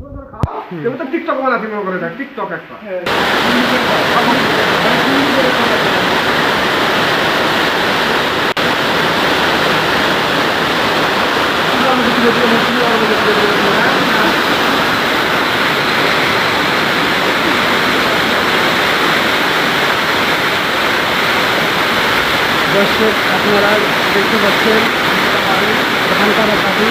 তুমি তো টিকটক বানাচ্ছি মনে করে টিকটক একটা দর্শক আপনারা দেখতে পাচ্ছেন ধান কাটা সাথী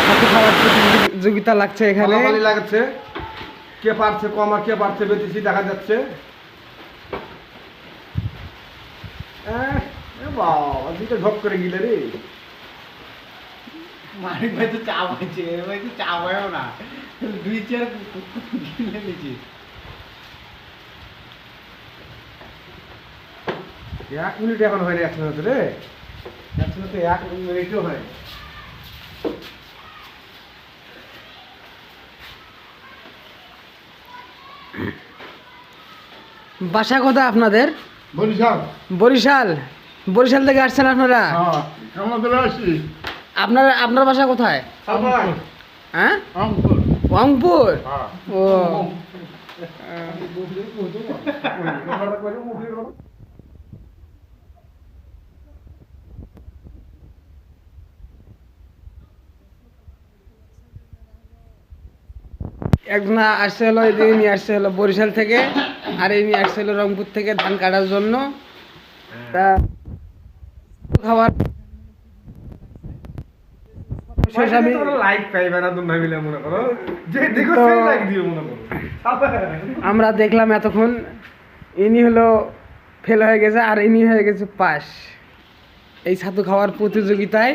সাথী খাওয়ার প্রতিযোগিতা লাগছে এখানে লাগছে কে পারছে কম আর কে পারছে বেশি দেখা যাচ্ছে বাবা দুটো ঝপ করে গিলে রে মানিক ভাই তো চা পাইছে ভাই তো চা পাইও না দুই চার গিলে নিয়েছি 1 মিনিট এখন হয়নি একসাথে রে একসাথে তো 1 মিনিটও হয় বাসা কোথায় আপনাদের? বরিশাল বরিশাল। বরিশাল থেকে আসছেন আপনারা? আমাদের আসি আপনার বাসা কোথায়? হ্যাঁ, রংপুর। ও একজন আসছে হলো এদিকে নিয়ে আসছে হলো বরিশাল থেকে, আর এই নিয়ে আসছে হলো রংপুর থেকে ধান কাটার জন্য। তা খাবার শেষ আমি লাইক পাইবে না তোমরা মিলে মনে করো যে দেখো তো সেই লাইক দিও মনে করো আমরা দেখলাম এতক্ষণ ইনি হলো ফেল হয়ে গেছে আর ইনি হয়ে গেছে পাস এই ছাতু খাওয়ার প্রতিযোগিতায়।